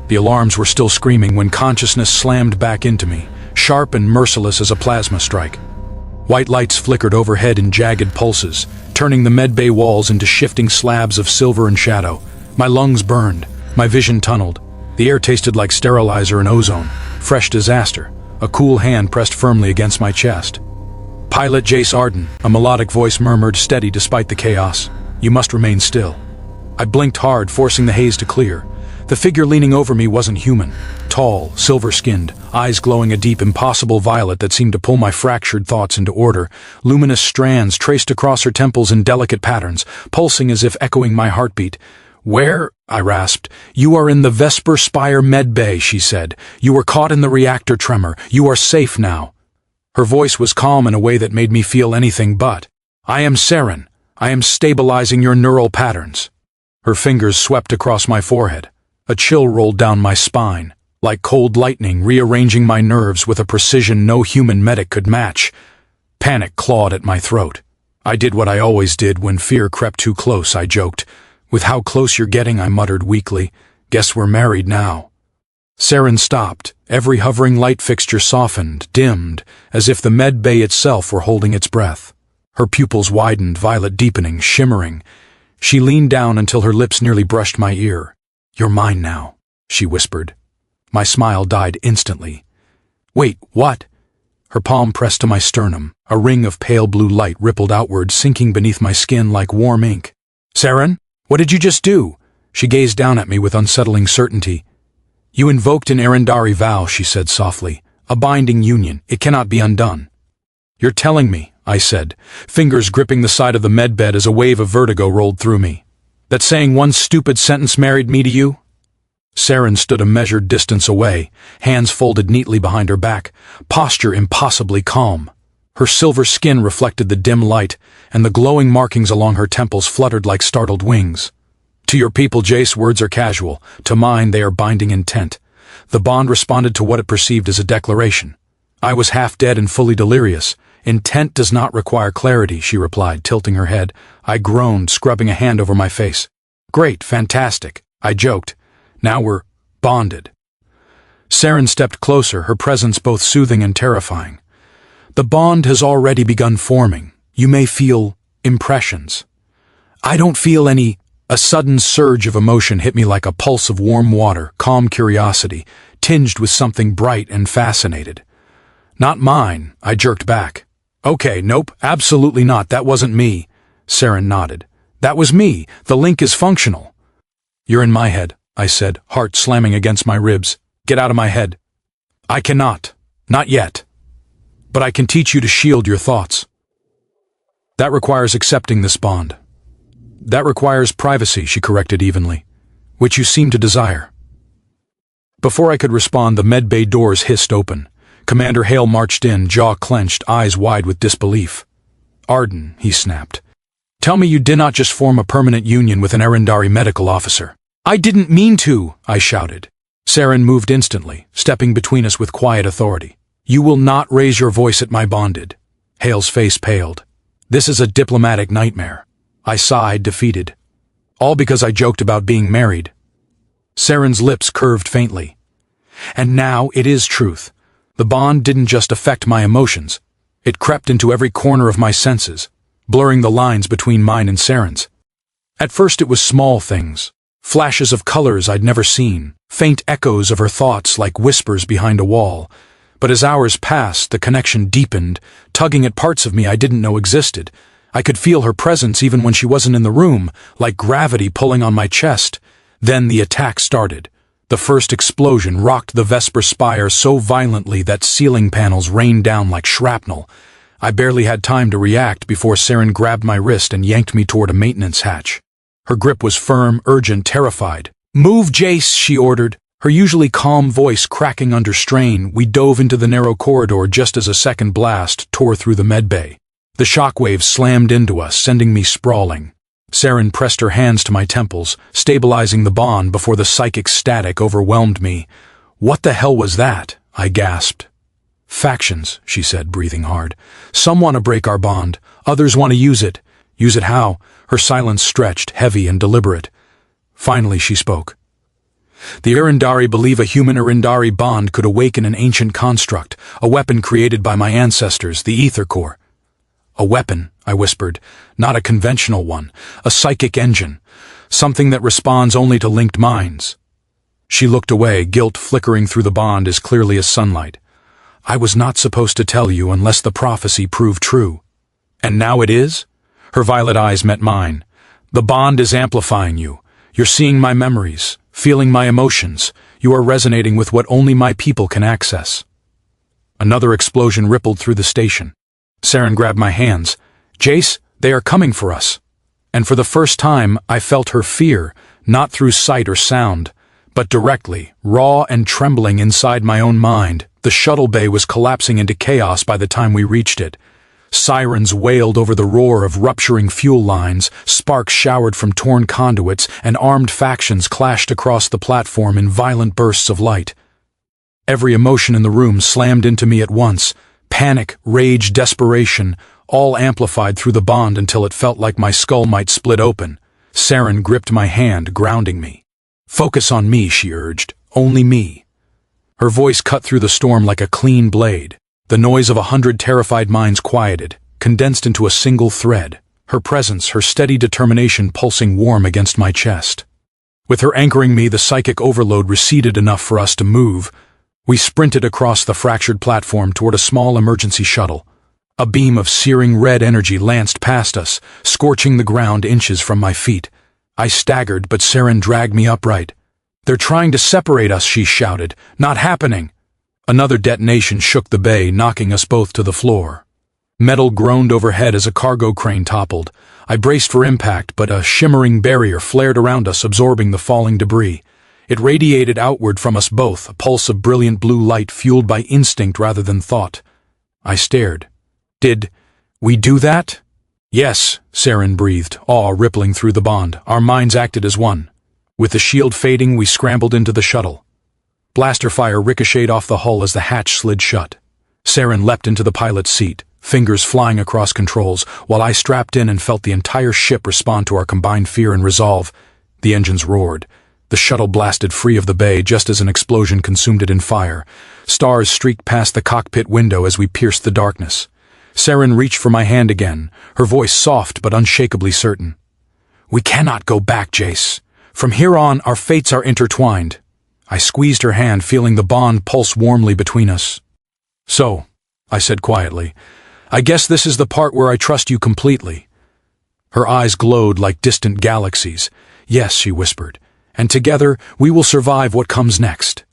The alarms were still screaming when consciousness slammed back into me, sharp and merciless as a plasma strike. White lights flickered overhead in jagged pulses, turning the medbay walls into shifting slabs of silver and shadow. My lungs burned, my vision tunneled. The air tasted like sterilizer and ozone, fresh disaster. A cool hand pressed firmly against my chest. "Pilot Jace Arden," a melodic voice murmured, steady despite the chaos. "You must remain still." I blinked hard, forcing the haze to clear. The figure leaning over me wasn't human. Tall, silver-skinned, eyes glowing a deep, impossible violet that seemed to pull my fractured thoughts into order. Luminous strands traced across her temples in delicate patterns, pulsing as if echoing my heartbeat. "Where?" I rasped. "You are in the Vesper Spire medbay," she said. "You were caught in the reactor tremor. You are safe now." Her voice was calm in a way that made me feel anything but. "I am Saren. I am stabilizing your neural patterns." Her fingers swept across my forehead. A chill rolled down my spine, like cold lightning rearranging my nerves with a precision no human medic could match. Panic clawed at my throat. I did what I always did when fear crept too close, I joked. "With how close you're getting," I muttered weakly. "Guess we're married now." Saren stopped. Every hovering light fixture softened, dimmed, as if the med bay itself were holding its breath. Her pupils widened, violet deepening, shimmering. She leaned down until her lips nearly brushed my ear. "You're mine now," she whispered. My smile died instantly. "Wait, what?" Her palm pressed to my sternum. A ring of pale blue light rippled outward, sinking beneath my skin like warm ink. "Saren, what did you just do?" She gazed down at me with unsettling certainty. "You invoked an Arendari vow," she said softly. "A binding union. It cannot be undone." "You're telling me," I said, fingers gripping the side of the medbed as a wave of vertigo rolled through me, "that saying one stupid sentence married me to you?" Saren stood a measured distance away, hands folded neatly behind her back, posture impossibly calm. Her silver skin reflected the dim light, and the glowing markings along her temples fluttered like startled wings. "To your people, Jace, words are casual. To mine, they are binding intent." The bond responded to what it perceived as a declaration. I was half dead and fully delirious. "Intent does not require clarity," she replied, tilting her head. I groaned, scrubbing a hand over my face. "Great, fantastic," I joked. "Now we're bonded." Saren stepped closer, her presence both soothing and terrifying. "The bond has already begun forming. You may feel impressions." "I don't feel any." A sudden surge of emotion hit me like a pulse of warm water, calm curiosity, tinged with something bright and fascinated. "Not mine," I jerked back. "Okay, nope, absolutely not, that wasn't me." Saren nodded. "That was me. The link is functional." "You're in my head," I said, heart slamming against my ribs. "Get out of my head." "I cannot. Not yet. But I can teach you to shield your thoughts." "That requires accepting this bond." "That requires privacy," she corrected evenly, "which you seem to desire." Before I could respond, the medbay doors hissed open. Commander Hale marched in, jaw clenched, eyes wide with disbelief. "Arden," he snapped, "tell me you did not just form a permanent union with an Arendari medical officer." "I didn't mean to," I shouted. Saren moved instantly, stepping between us with quiet authority. "You will not raise your voice at my bonded." Hale's face paled. "This is a diplomatic nightmare." I sighed, defeated. "All because I joked about being married." Saren's lips curved faintly. "And now it is truth. The bond didn't just affect my emotions. It crept into every corner of my senses, blurring the lines between mine and Saren's. At first it was small things, flashes of colors I'd never seen, faint echoes of her thoughts like whispers behind a wall. But as hours passed, the connection deepened, tugging at parts of me I didn't know existed. I could feel her presence even when she wasn't in the room, like gravity pulling on my chest. Then the attack started. The first explosion rocked the Vesper Spire so violently that ceiling panels rained down like shrapnel. I barely had time to react before Saren grabbed my wrist and yanked me toward a maintenance hatch. Her grip was firm, urgent, terrified. "Move, Jace," she ordered. Her usually calm voice cracking under strain. We dove into the narrow corridor just as a second blast tore through the medbay. The shockwaves slammed into us, sending me sprawling. Saren pressed her hands to my temples, stabilizing the bond before the psychic static overwhelmed me. "What the hell was that?" I gasped. "Factions," she said, breathing hard. "Some want to break our bond. Others want to use it." "Use it how?" Her silence stretched, heavy and deliberate. Finally she spoke. The Irindari believe a human-Irindari bond could awaken an ancient construct, a weapon created by my ancestors, the Ether Core. A weapon, I whispered, not a conventional one, a psychic engine, something that responds only to linked minds. She looked away, guilt flickering through the bond as clearly as sunlight. I was not supposed to tell you unless the prophecy proved true. And now it is? Her violet eyes met mine. The bond is amplifying you. You're seeing my memories, feeling my emotions. You are resonating with what only my people can access. Another explosion rippled through the station. Saren grabbed my hands. Jace, they are coming for us. And for the first time, I felt her fear, not through sight or sound, but directly, raw and trembling inside my own mind. The shuttle bay was collapsing into chaos by the time we reached it. Sirens wailed over the roar of rupturing fuel lines, sparks showered from torn conduits, and armed factions clashed across the platform in violent bursts of light. Every emotion in the room slammed into me at once. Panic, rage, desperation, all amplified through the bond until it felt like my skull might split open. Saren gripped my hand, grounding me. Focus on me, she urged. Only me. Her voice cut through the storm like a clean blade. The noise of 100 terrified minds quieted, condensed into a single thread. Her presence, her steady determination pulsing warm against my chest. With her anchoring me, the psychic overload receded enough for us to move. We sprinted across the fractured platform toward a small emergency shuttle. A beam of searing red energy lanced past us, scorching the ground inches from my feet. I staggered, but Saren dragged me upright. They're trying to separate us, she shouted. Not happening. Another detonation shook the bay, knocking us both to the floor. Metal groaned overhead as a cargo crane toppled. I braced for impact, but a shimmering barrier flared around us, absorbing the falling debris. It radiated outward from us both, a pulse of brilliant blue light fueled by instinct rather than thought. I stared. Did we do that? Yes, Saren breathed, awe rippling through the bond. Our minds acted as one. With the shield fading, we scrambled into the shuttle. Blaster fire ricocheted off the hull as the hatch slid shut. Saren leapt into the pilot's seat, fingers flying across controls, while I strapped in and felt the entire ship respond to our combined fear and resolve. The engines roared. The shuttle blasted free of the bay just as an explosion consumed it in fire. Stars streaked past the cockpit window as we pierced the darkness. Saren reached for my hand again, her voice soft but unshakably certain. We cannot go back, Jace. From here on, our fates are intertwined. I squeezed her hand, feeling the bond pulse warmly between us. So, I said quietly, I guess this is the part where I trust you completely. Her eyes glowed like distant galaxies. Yes, she whispered, and together we will survive what comes next.